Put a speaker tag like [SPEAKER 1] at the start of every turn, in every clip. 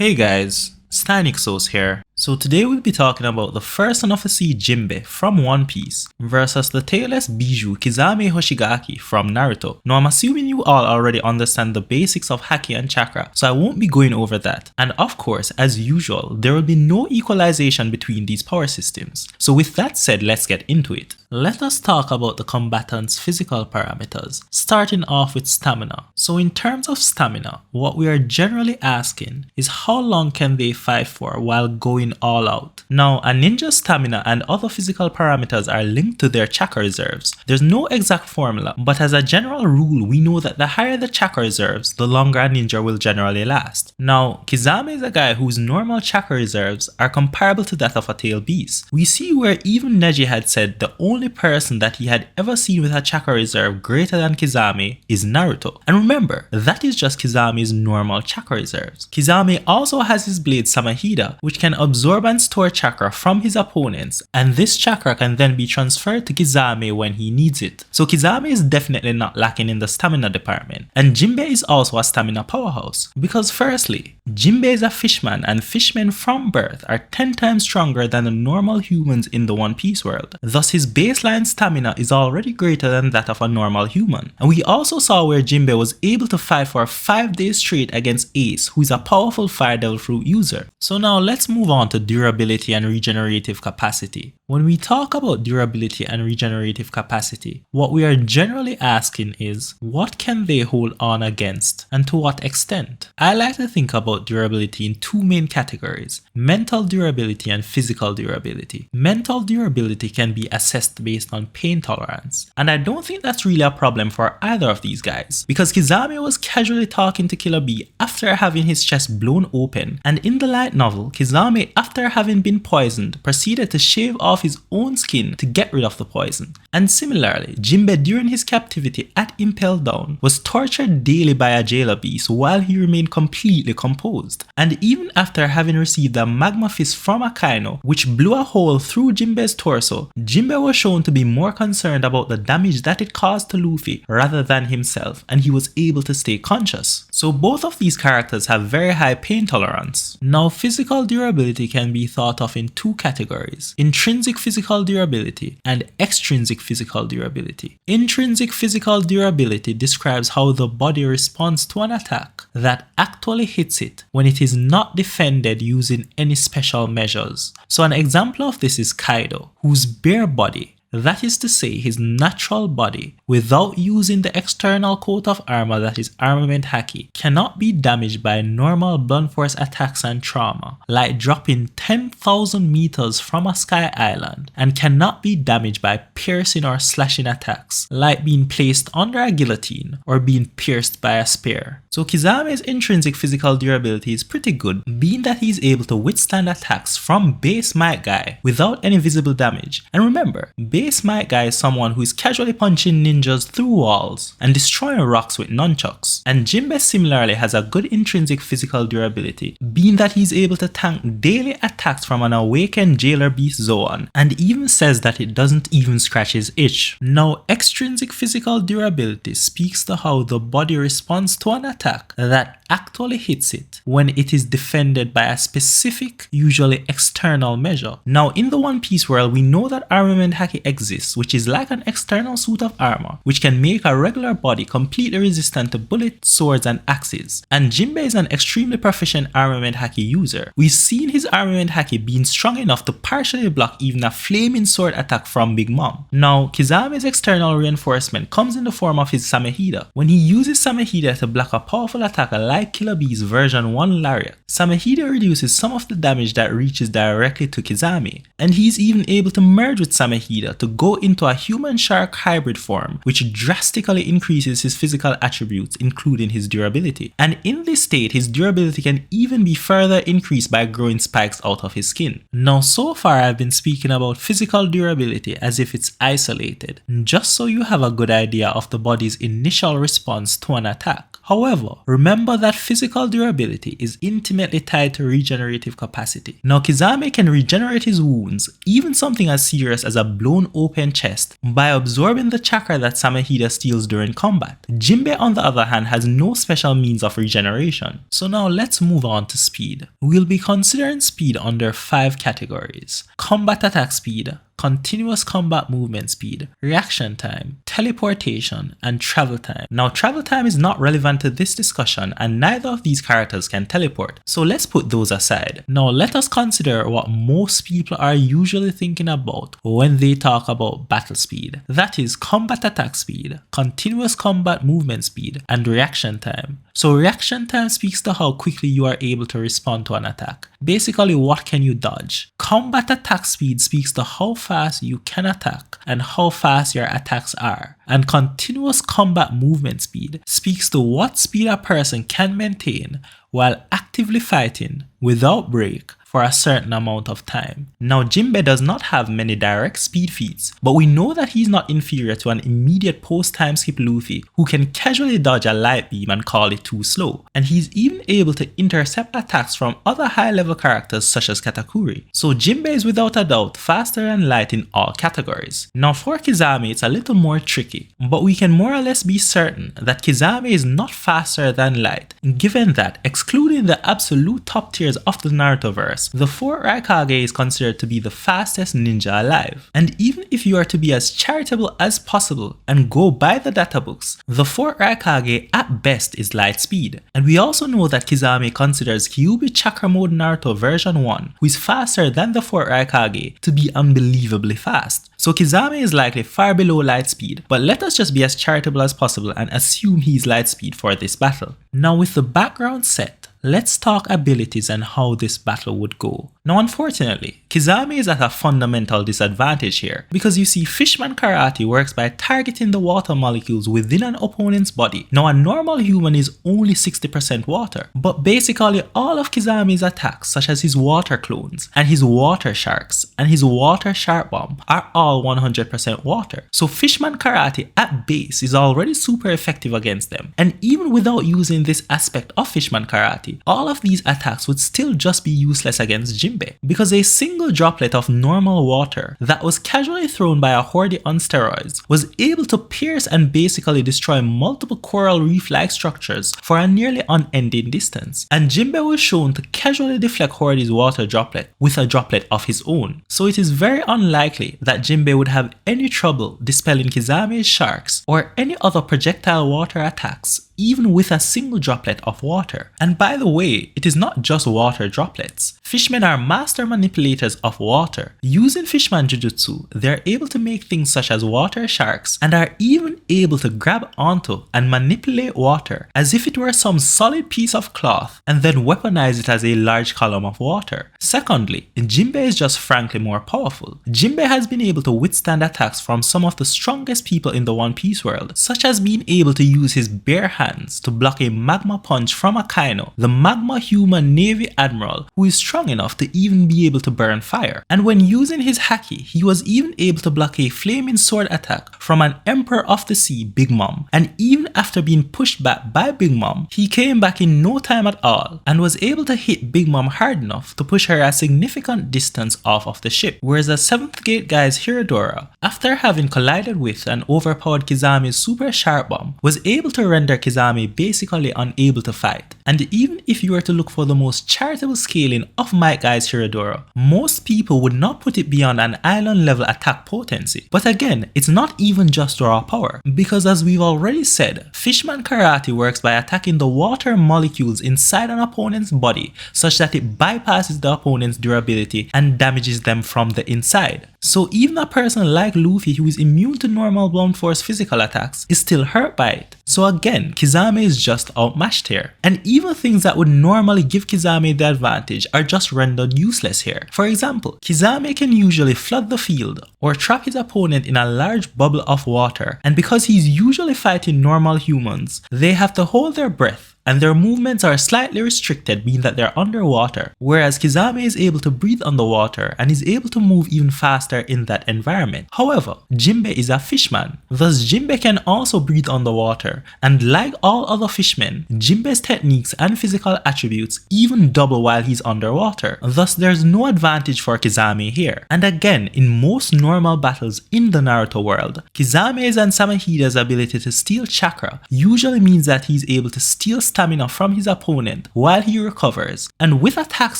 [SPEAKER 1] Hey guys, Steinixos here. So today we'll be talking about the first son of the sea Jinbei from One Piece versus the tailless bijou Kisame Hoshigaki from Naruto. Now I'm assuming you all already understand the basics of Haki and Chakra, so I won't be going over that. And of course, as usual, there will be no equalization between these power systems. So with that said, let's get into it. Let us talk about the combatants' physical parameters, starting off with stamina. So in terms of stamina, what we are generally asking is how long can they fight for while going all out. Now, a ninja's stamina and other physical parameters are linked to their chakra reserves. There's no exact formula, but as a general rule, we know that the higher the chakra reserves, the longer a ninja will generally last. Now, Kisame is a guy whose normal chakra reserves are comparable to that of a tail beast. We see where even Neji had said the only person that he had ever seen with a chakra reserve greater than Kisame is Naruto. And remember, that is just Kisame's normal chakra reserves. Kisame also has his blade Samahida, which can absorb and store chakra from his opponents, and this chakra can then be transferred to Kisame when he needs it. So Kisame is definitely not lacking in the stamina department. And Jinbei is also a stamina powerhouse, because firstly, Jinbei is a fishman, and fishmen from birth are 10 times stronger than the normal humans in the One Piece world. Thus his baseline stamina is already greater than that of a normal human. And we also saw where Jinbei was able to fight for 5 days straight against Ace, who is a powerful Fire Devil Fruit user. So now let's move on to durability and regenerative capacity. When we talk about durability and regenerative capacity, what we are generally asking is, what can they hold on against and to what extent? I like to think about durability in two main categories: mental durability and physical durability. Mental durability can be assessed based on pain tolerance, and I don't think that's really a problem for either of these guys, because Kisame was casually talking to Killer Bee after having his chest blown open, and in the light novel, Kisame, after having been poisoned, proceeded to shave off his own skin to get rid of the poison. And similarly, Jinbei during his captivity at Impel Down was tortured daily by a jailer beast while he remained completely composed. And even after having received a magma fist from Akainu, which blew a hole through Jinbei's torso, Jinbei was shown to be more concerned about the damage that it caused to Luffy rather than himself, and he was able to stay conscious. So both of these characters have very high pain tolerance. Now, physical durability can be thought of in two categories: intrinsic physical durability and extrinsic physical durability. Intrinsic physical durability describes how the body responds to an attack that actually hits it when it is not defended using any special measures. So an example of this is Kaido, whose bare body, that is to say his natural body, without using the external coat of armor that is armament haki, cannot be damaged by normal blunt force attacks and trauma, like dropping 10,000 meters from a sky island, and cannot be damaged by piercing or slashing attacks, like being placed under a guillotine or being pierced by a spear. So Kisame's intrinsic physical durability is pretty good, being that he is able to withstand attacks from base Might Guy without any visible damage. And remember, base Might Guy is someone who is casually punching ninjas through walls and destroying rocks with nunchucks. And Jinbei similarly has a good intrinsic physical durability, being that he's able to tank daily attacks from an awakened jailer beast Zoan, and even says that it doesn't even scratch his itch. Now, extrinsic physical durability speaks to how the body responds to an attack that actually hits it when it is defended by a specific, usually external measure. Now, in the One Piece world, we know that armament haki exists, which is like an external suit of armor, which can make a regular body completely resistant to bullets, swords, and axes. And Jinbei is an extremely proficient armament haki user. We've seen his armament haki being strong enough to partially block even a flaming sword attack from Big Mom. Now, Kisame's external reinforcement comes in the form of his Samehida. When he uses Samehida to block a powerful attacker like Killer Bee's version 1 Lariat, Samehida reduces some of the damage that reaches directly to Kisame, and he's even able to merge with Samehida to go into a human-shark hybrid form, which drastically increases his physical attributes, including his durability. And in this state, his durability can even be further increased by growing spikes out of his skin. Now, so far I've been speaking about physical durability as if it's isolated, just so you have a good idea of the body's initial response to an attack. However, remember that physical durability is intimately tied to regenerative capacity. Now, Kisame can regenerate his wounds, even something as serious as a blown open chest by absorbing the chakra that Samehida steals during combat. Jinbei, on the other hand, has no special means of regeneration. So now let's move on to speed. We'll be considering speed under 5 categories: combat attack speed, continuous combat movement speed, reaction time, teleportation, and travel time. Now, travel time is not relevant to this discussion, and neither of these characters can teleport, so let's put those aside. Now, let us consider what most people are usually thinking about when they talk about battle speed. That is combat attack speed, continuous combat movement speed, and reaction time. So reaction time speaks to how quickly you are able to respond to an attack. Basically, what can you dodge? Combat attack speed speaks to how fast you can attack and how fast your attacks are. And continuous combat movement speed speaks to what speed a person can maintain while actively fighting without break for a certain amount of time. Now, Jinbei does not have many direct speed feats, but we know that he's not inferior to an immediate post-time skip Luffy who can casually dodge a light beam and call it too slow, and he's even able to intercept attacks from other high-level characters such as Katakuri. So Jinbei is without a doubt faster and light in all categories. Now for Kisame, it's a little more tricky, but we can more or less be certain that Kisame is not faster than light, given that, excluding the absolute top tiers of the Narutoverse, the 4th Raikage is considered to be the fastest ninja alive. And even if you are to be as charitable as possible and go by the data books, the 4th Raikage at best is light speed. And we also know that Kisame considers Kyuubi Chakra Mode Naruto version 1, who is faster than the 4th Raikage, to be unbelievably fast. So Kisame is likely far below light speed, but let us just be as charitable as possible and assume he's light speed for this battle. Now with the background set, let's talk abilities and how this battle would go. Now unfortunately, Kisame is at a fundamental disadvantage here, because you see Fishman Karate works by targeting the water molecules within an opponent's body. Now a normal human is only 60% water, but basically all of Kisame's attacks, such as his water clones and his water sharks and his water shark bomb, are all 100% water. So Fishman Karate at base is already super effective against them, and even without using this aspect of Fishman Karate, all of these attacks would still just be useless against Jinbei, because a single droplet of normal water that was casually thrown by a horde on steroids was able to pierce and basically destroy multiple coral reef-like structures for a nearly unending distance. And Jinbei was shown to casually deflect Horde's water droplet with a droplet of his own. So it is very unlikely that Jinbei would have any trouble dispelling Kisame's sharks or any other projectile water attacks, even with a single droplet of water. And by the way, it is not just water droplets. Fishmen are master manipulators of water. Using Fishman Jujutsu, they are able to make things such as water sharks, and are even able to grab onto and manipulate water as if it were some solid piece of cloth and then weaponize it as a large column of water. Secondly, Jinbei is just frankly more powerful. Jinbei has been able to withstand attacks from some of the strongest people in the One Piece world, such as being able to use his bare hands to block a magma punch from Akainu, the magma human navy admiral who is strong enough to even be able to burn fire. And when using his haki, he was even able to block a flaming sword attack from an Emperor of the Sea, Big Mom. And even after being pushed back by Big Mom, he came back in no time at all and was able to hit Big Mom hard enough to push her a significant distance off of the ship. Whereas the 7th Gate guy's Hiradora, after having collided with and overpowered Kisame's super sharp bomb, was able to render Kisame basically unable to fight. And even if you were to look for the most charitable scaling of Might Guy's Hiradora, most people would not put it beyond an island level attack potency. But again, it's not even just raw power, because as we've already said, Fishman Karate works by attacking the water molecules inside an opponent's body such that it bypasses the opponent's durability and damages them from the inside. So even a person like Luffy, who is immune to normal blunt force physical attacks, is still hurt by it. So again, Kisame is just outmatched here. And even things that would normally give Kisame the advantage are just rendered useless here. For example, Kisame can usually flood the field or trap his opponent in a large bubble of water, and because he's usually fighting normal humans, they have to hold their breath and their movements are slightly restricted, being that they're underwater, whereas Kisame is able to breathe underwater and is able to move even faster in that environment. However, Jinbei is a fishman, thus Jinbei can also breathe underwater, and like all other fishmen, Jinbei's techniques and physical attributes even double while he's underwater, thus there's no advantage for Kisame here. And again, in most normal battles in the Naruto world, Kisame's and Samahida's ability to steal chakra usually means that he's able to steal stamina from his opponent while he recovers, and with attacks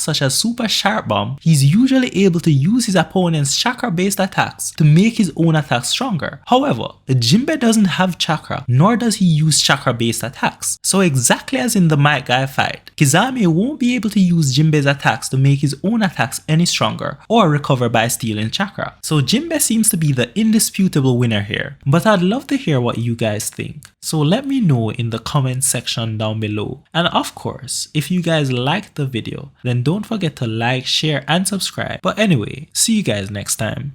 [SPEAKER 1] such as Super Sharp Bomb, he's usually able to use his opponent's chakra based attacks to make his own attacks stronger. However, Jinbei doesn't have chakra, nor does he use chakra based attacks, so exactly as in the Might Guy fight, Kisame won't be able to use Jinbei's attacks to make his own attacks any stronger or recover by stealing chakra. So Jinbei seems to be the indisputable winner here, but I'd love to hear what you guys think. So let me know in the comment section down below. And of course, if you guys liked the video, then don't forget to like, share and subscribe. But anyway, see you guys next time.